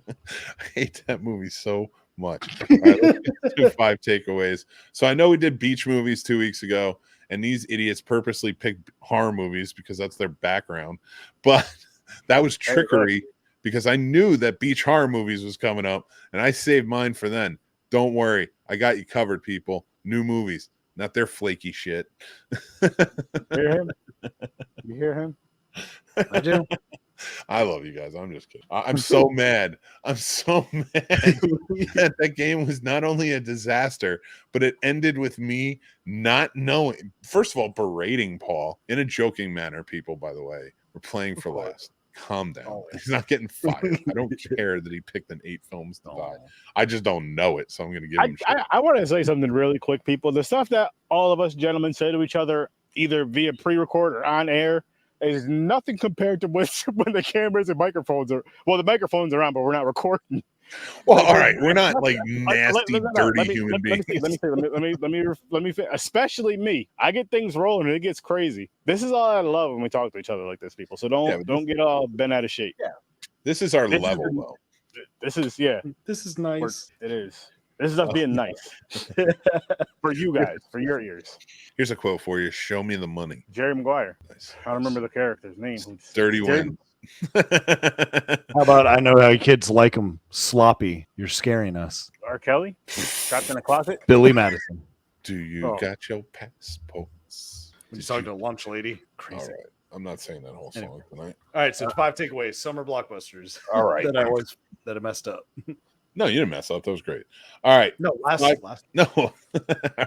I hate that movie so much. All right, let's get to 5 takeaways. So I know we did beach movies 2 weeks ago, and these idiots purposely picked horror movies because that's their background. But that was trickery because I knew that beach horror movies was coming up, and I saved mine for then. Don't worry. I got you covered, people. New movies, not their flaky shit. Hear him? You hear him? I do. I love you guys. I'm just kidding. I'm so mad. I'm so mad that game was not only a disaster, but it ended with me not knowing. First of all, berating Paul in a joking manner, people, by the way. We're playing for last. Calm down. He's not getting fired. I don't care that he picked an 8 films to die. I just don't know it, so I'm going to give him shit. I want to say something really quick, people. The stuff that all of us gentlemen say to each other, either via pre-record or on air, is nothing compared to when the cameras and microphones are. Well, the microphones are on, but we're not recording. Well, all right, we're not like nasty, dirty human beings. Let me. Especially me, I get things rolling and it gets crazy. This is all I love when we talk to each other like this, people. So don't get all bent out of shape. Yeah, this is our level, though. This is nice. It is. This is us being nice for you guys, for your ears. Here's a quote for you. Show me the money. Jerry Maguire. Nice. I don't remember the character's name. Dirty Wayne. How about I know how kids like them sloppy. You're scaring us. R. Kelly, trapped in a closet. Billy Madison. Do you got your passports? He's talking to a lunch lady. Crazy. All right. I'm not saying that whole song tonight. All right, so 5 takeaways. Summer blockbusters. All right. that I messed up. No, you didn't mess up. That was great. All right. No, last. No. All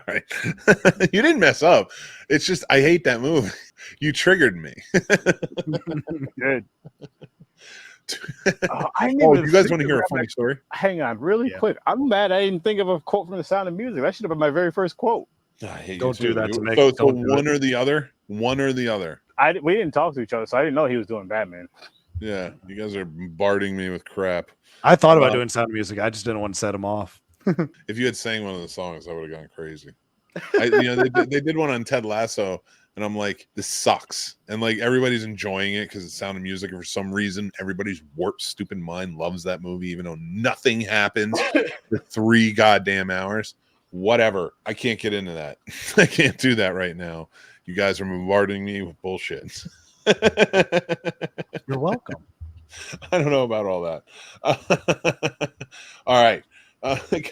right. You didn't mess up. It's just I hate that movie. You triggered me. Good. You guys want to hear a funny story? Hang on, really quick. I'm mad I didn't think of a quote from The Sound of Music. That should have been my very first quote. Don't do that to make. So one or the other. One or the other. We didn't talk to each other, so I didn't know he was doing Batman. Yeah, you guys are bombarding me with crap. I thought about doing Sound of Music. I just didn't want to set him off. If you had sang one of the songs, I would have gone crazy. They did one on Ted Lasso, and I'm like, this sucks. And like everybody's enjoying it because it's Sound of Music, and for some reason, everybody's warped, stupid mind loves that movie, even though nothing happens for 3 goddamn hours. Whatever. I can't get into that. I can't do that right now. You guys are bombarding me with bullshit. You're welcome. I don't know about all that. All right.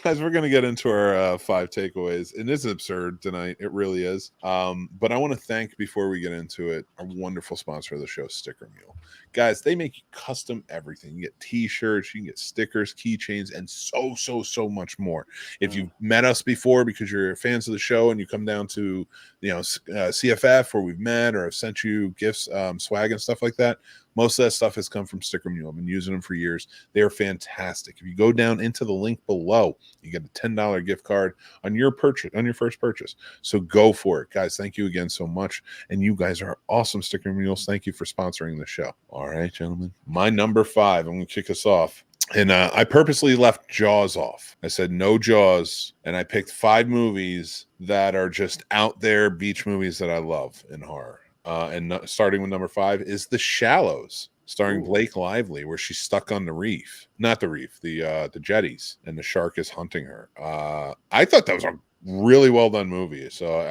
Guys, we're going to get into our 5 takeaways. It is absurd tonight. It really is. But I want to thank, before we get into it, our wonderful sponsor of the show, Sticker Mule. Guys, they make you custom everything. You get t-shirts, you can get stickers, keychains, and so much more. If you've met us before because you're fans of the show and you come down to CFF where we've met or I've sent you gifts, swag and stuff like that, most of that stuff has come from Sticker Mule. I've been using them for years. They are fantastic. If you go down into the link below, you get a $10 gift card on your first purchase. So go for it. Guys, thank you again so much. And you guys are awesome, Sticker Mules. Thank you for sponsoring the show. All right, gentlemen. My number 5, I'm going to kick us off. And I purposely left Jaws off. I said no Jaws. And I picked 5 movies that are just out there beach movies that I love in horror. And starting with number 5 is The Shallows, starring Blake Lively, where she's stuck on the reef. Not the reef, the jetties, and the shark is hunting her. I thought that was a really well done movie. So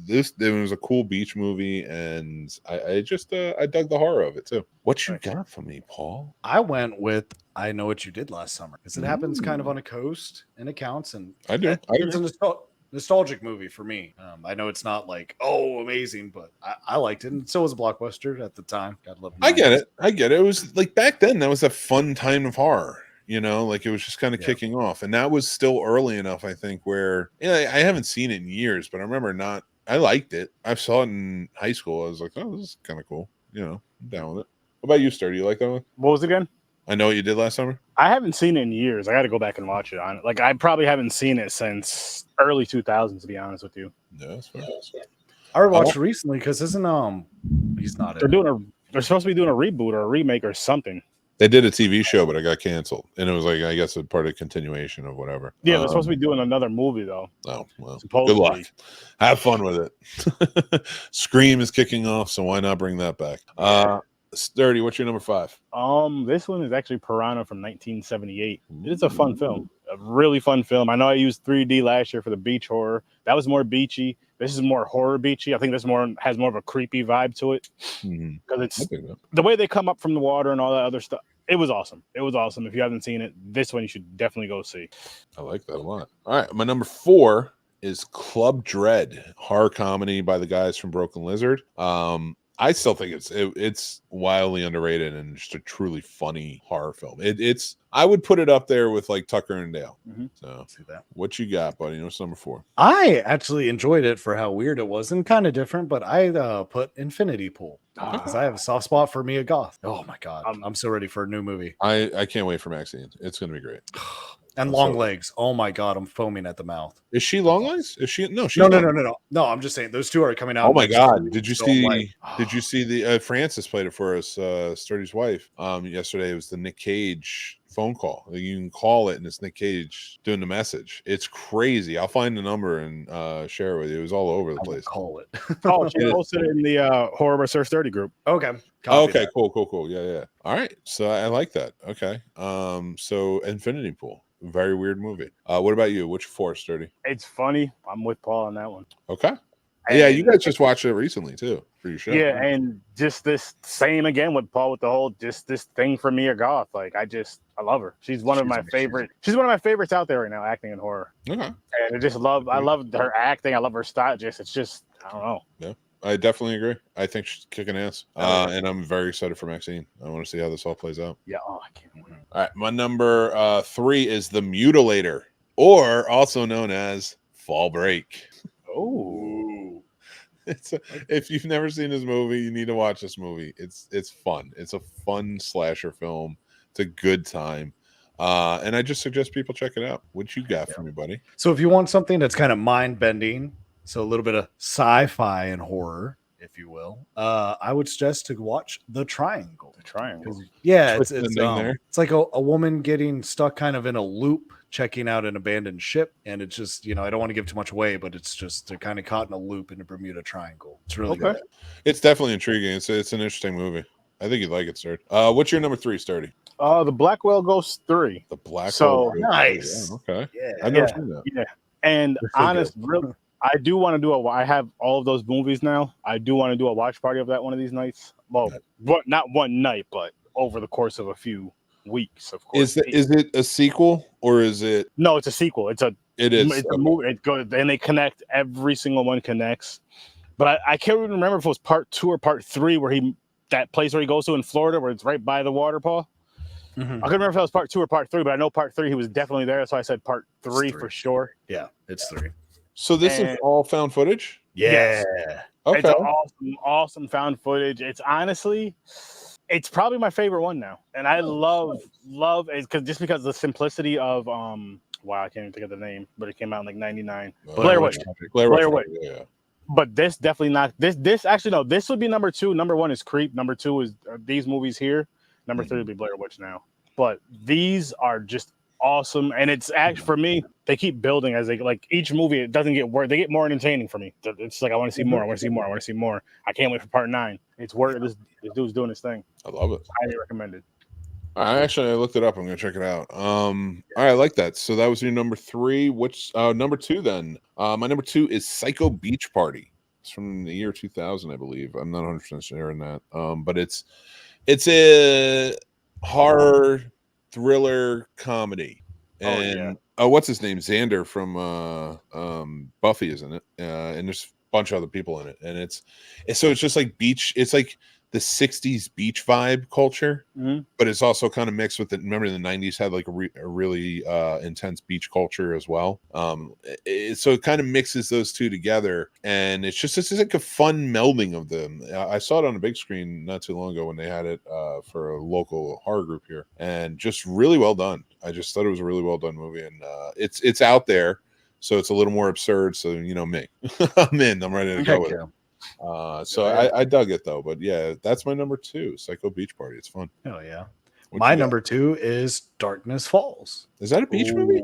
it was a cool beach movie, and I dug the horror of it too. What you got for me, Paul? I went with I Know What You Did Last Summer because it happens kind of on a coast and it counts. And I do. It's a nostalgic movie for me. I know it's not like amazing, but I liked it, and so was a blockbuster at the time. God love. I get it. It was like back then. That was a fun time of horror. Like it was just kind of kicking off, and that was still early enough, I think, where I haven't seen it in years, but I remember I liked it. I saw it in high school. I was like, oh, this is kind of cool. I'm down with it. What about you, Stur? Do you like that one? What was it again? I Know What You Did Last Summer. I haven't seen it in years. I got to go back and watch it. I probably haven't seen it since early 2000s, to be honest with you. Yeah, that's fair. I rewatched it recently because he's not. They're supposed to be doing a reboot or a remake or something. They did a TV show, but it got canceled, and it was like I guess a part of continuation of whatever. Yeah, they're supposed to be doing another movie though. Oh well, supposedly. Good luck. Have fun with it. Scream is kicking off, so why not bring that back? Sturdy, what's your number 5? This one is actually Piranha from 1978. It's a fun film, a really fun film. I know I used 3D last year for the beach horror. That was more beachy. This is more horror beachy. I think this has more of a creepy vibe to it because it's the way they come up from the water and all that other stuff. It was awesome. It was awesome. If you haven't seen it, this one you should definitely go see. I like that a lot. All right, my number 4 is Club Dread, horror comedy by the guys from Broken Lizard. I still think it's wildly underrated and just a truly funny horror film. It's I would put it up there with like Tucker and Dale. So See that. What you got, buddy? What's number 4? I actually enjoyed it for how weird it was and kind of different, but I put Infinity Pool because I have a soft spot for Mia Goth. Oh my god, I'm so ready for a new movie. I can't wait for Maxine. It's going to be great. And long legs. Oh my god, I'm foaming at the mouth. Is she long legs? Is she? No, she's No, I'm just saying those two are coming out. Oh my god! Did you see? Did you see the Francis played it for us? Sturdy's wife. Yesterday it was the Nick Cage phone call. You can call it, and it's Nick Cage doing the message. It's crazy. I'll find the number and share it with you. It was all over the place. Call it. Oh, she posted it in the Horror by Sir Sturdy group. Okay. Okay. Cool. Yeah. All right. So I like that. Okay. So Infinity Pool. Very weird movie. What about you? What's your 4, Sturdy? It's funny. I'm with Paul on that one. Okay. Yeah, you guys just watched it recently too for your show. Yeah, and just this same again with Paul with the whole just this thing for Mia Goth. Like I love her. She's one of my favorite. She's one of my favorites out there right now, acting in horror. Okay. And I love her acting. I love her style. It's just I don't know. Yeah. I definitely agree. I think she's kicking ass. And I'm very excited for Maxine. I want to see how this all plays out. Yeah, I can't wait. All right. My number 3 is The Mutilator, or also known as Fall Break. Oh. If you've never seen this movie, you need to watch this movie. It's fun. It's a fun slasher film. It's a good time. And I just suggest people check it out. What you got for me, buddy? So if you want something that's kind of mind-bending, so a little bit of sci-fi and horror, if you will, I would suggest to watch The Triangle. The Triangle. Yeah, it's like a woman getting stuck kind of in a loop, checking out an abandoned ship, and it's just, I don't want to give too much away, but it's just they're kind of caught in a loop in the Bermuda Triangle. It's really good. It's definitely intriguing. It's an interesting movie. I think you'd like it, Sturdy. What's your number 3, Sturdy? The Black Whale Ghost 3. The Black Whale Ghost. Nice. Yeah, okay. Yeah. I've never seen that. Yeah. And really, I do want to do I have all of those movies now. I do want to do a watch party of that one of these nights. Well, not one night, but over the course of a few weeks, of course. Is it a sequel or is it? No, it's a sequel. It's a movie. It goes and they connect. Every single one connects. But I can't even remember if it was part 2 or part 3 where that place where he goes to in Florida where it's right by the water, Paul. I couldn't remember if that was part 2 or part 3, but I know part 3 he was definitely there. So I said part 3 for sure. Yeah, it's 3. So this is all found footage? Yeah. Yes. Okay. It's awesome found footage. It's probably my favorite one now. And I love it because of the simplicity of I can't even think of the name, but it came out in like 99. Blair Witch. Blair Witch. Yeah. But this definitely not this actually no, this would be number 2. Number 1 is Creep. Number 2 is these movies here. Number 3 would be Blair Witch now. But these are just awesome, and it's actually for me. They keep building as they like each movie. It doesn't get worse. They get more entertaining for me. It's like I want to see more. I want to see more. I want to see more. I can't wait for part 9. It's worth this dude's doing his thing. I love it. Highly recommended. I looked it up. I'm gonna check it out. All right, I like that. So that was your number 3. Which number 2 then? My number 2 is Psycho Beach Party. It's from the year 2000, I believe. I'm not 100% sure on that. But it's a horror thriller comedy. And what's his name? Xander from Buffy is in it. And there's a bunch of other people in it. And it's just like beach. It's like the 60s beach vibe culture, but it's also kind of mixed with it. Remember the 90s had like a really intense beach culture as well. So it kind of mixes those two together, and it's like a fun melding of them. I saw it on a big screen not too long ago when they had it for a local horror group here, and just really well done. I just thought it was a really well done movie, and it's out there, so it's a little more absurd. So me, I'm in. I'm ready to go with it. I dug it though, but yeah, that's my number 2, Psycho Beach Party. It's fun. Oh yeah. My number 2 is Darkness Falls. Is that a beach movie?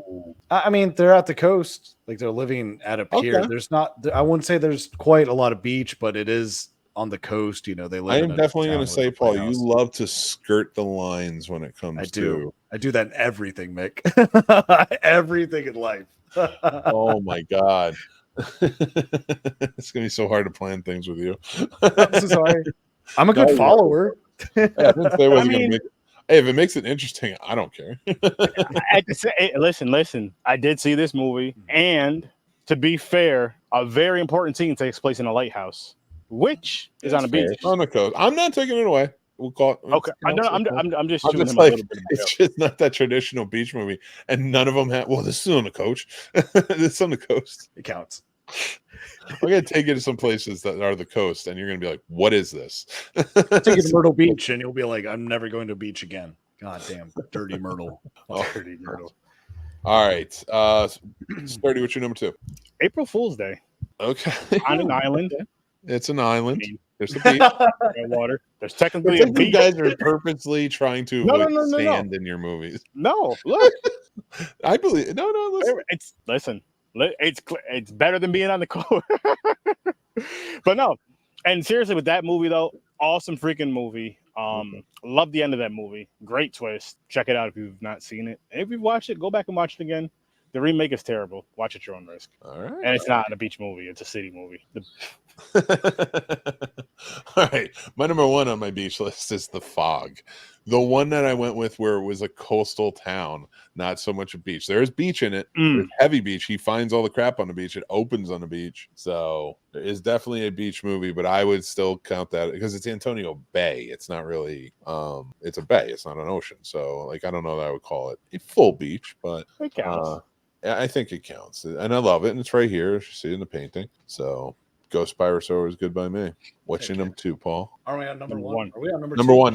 I mean, they're at the coast, like they're living at a pier. Okay. There's not, I wouldn't say there's quite a lot of beach, but it is on the coast. You know, they I live. am definitely going to say, Paul, you house. love to skirt the lines when it comes to. I do that in everything, Mick. Everything in life. Oh my God. It's gonna be so hard to plan things with you. I'm so sorry. I'm a good follower. I didn't say I wasn't gonna make it. Hey, if it makes it interesting, I don't care. Listen. I did see this movie, and to be fair, a very important scene takes place in a lighthouse, which is on a beach. It's on the coast. I'm not taking it away. We'll call it. Okay, I'm just shooting him like, a little bit. It's just not that traditional beach movie, and none of them have. Well, this is on the coast. This is on the coast. It counts. I'm gonna take you to some places that are the coast, and you're gonna be like, "What is this?" Take you to Myrtle Beach, and you'll be like, "I'm never going to a beach again." God damn, dirty Myrtle. Dirty Myrtle. All right, Sturdy, what's your number 2? April Fool's Day. Okay, On an island. It's an island. I mean, there's a beach. Water. There's technically a beach. You guys are purposely trying to avoid sand in your movies. No, look. I believe. No. Listen. It's better than being on the coast. But no, and seriously, with that movie though, awesome freaking movie. Love the end of that movie. Great twist. Check it out if you've not seen it. And if you've watched it, go back and watch it again. The remake is terrible. Watch at your own risk. All right. And it's not a beach movie; it's a city movie. All right. My number 1 on my beach list is The Fog. The one that I went with where it was a coastal town, not so much a beach. There is beach in it. There's heavy beach. He finds all the crap on the beach. It opens on the beach. So there is definitely a beach movie, but I would still count that because it's Antonio Bay. It's not really, it's a bay. It's not an ocean. So like, I don't know that I would call it a full beach, but it counts. I think it counts. And I love it. And it's right here. You see it in the painting. So Ghost Pirates are always good by me. What's your number 2, Paul? Are we on number 1? Are we on number 2? Number one.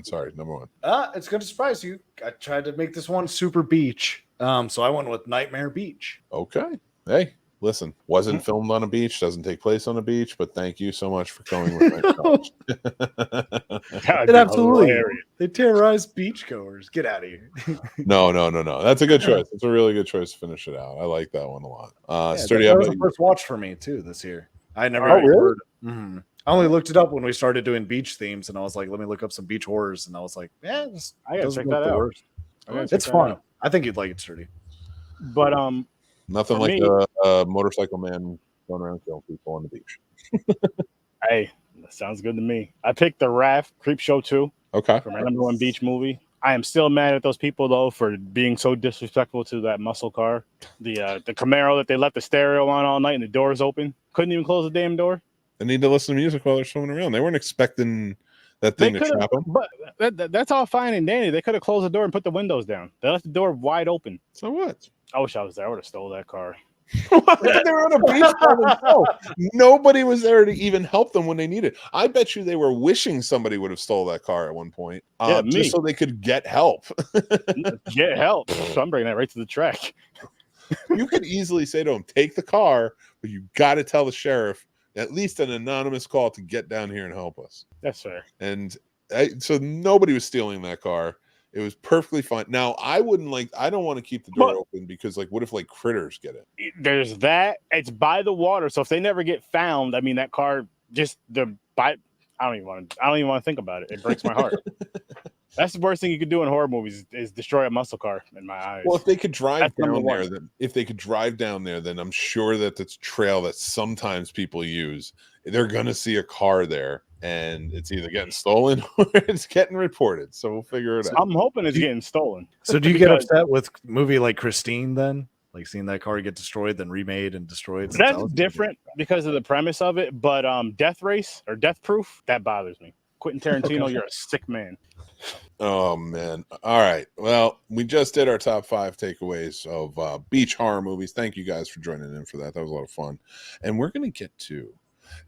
Sorry, number 1. It's going to surprise you. I tried to make this one super beach. So I went with Nightmare Beach. Okay. Hey, listen, wasn't filmed on a beach, doesn't take place on a beach, but thank you so much for going with my It absolutely. They terrorize beachgoers. Get out of here. No. That's a good choice. It's a really good choice to finish it out. I like that one a lot. Sturdy, that was the first watch for me too this year. I never heard. Mm-hmm. I only looked it up when we started doing beach themes, and I was like, let me look up some beach horrors, and I was like, I gotta check that out. It's fun. I think you'd like it, Sturdy. But nothing like a motorcycle man going around killing people on the beach. Hey, that sounds good to me. I picked The Raft Creep Show 2. Okay. For my number 1 beach movie. I am still mad at those people though for being so disrespectful to that muscle car. The Camaro that they left the stereo on all night and the doors open. Couldn't even close the damn door. They need to listen to music while they're swimming around. They weren't expecting that thing to trap them. But that's all fine and dandy. They could have closed the door and put the windows down. They left the door wide open. So what? I wish I was there. I would have stole that car. They were on a beach by themselves. Nobody was there to even help them when they needed. I bet you they were wishing somebody would have stole that car at one point, just so they could get help. Get help. So I'm bringing that right to the track. You could easily say to them, "Take the car, but you got to tell the sheriff at least an anonymous call to get down here and help us." That's fair. And so nobody was stealing that car. It was perfectly fine. Now, I don't want to keep the door open because, what if, critters get it? There's that. It's by the water. So if they never get found, I mean, that car I don't even want to think about it. It breaks my heart. That's the worst thing you could do in horror movies is destroy a muscle car in my eyes. Well, if they could drive down there, then I'm sure that it's a trail that sometimes people use. They're going to see a car there. And it's either getting stolen or it's getting reported. So we'll figure it out. I'm hoping it's getting stolen. So do you get upset with a movie like Christine then? Like seeing that car get destroyed, then remade and destroyed? That's different because of the premise of it. But Death Race or Death Proof, that bothers me. Quentin Tarantino, okay. You're a sick man. Oh, man. All right. Well, we just did our top 5 takeaways of beach horror movies. Thank you guys for joining in for that. That was a lot of fun. And we're going to get to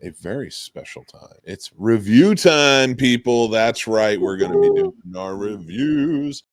a very special time. It's review time, people. That's right. We're going to be doing our reviews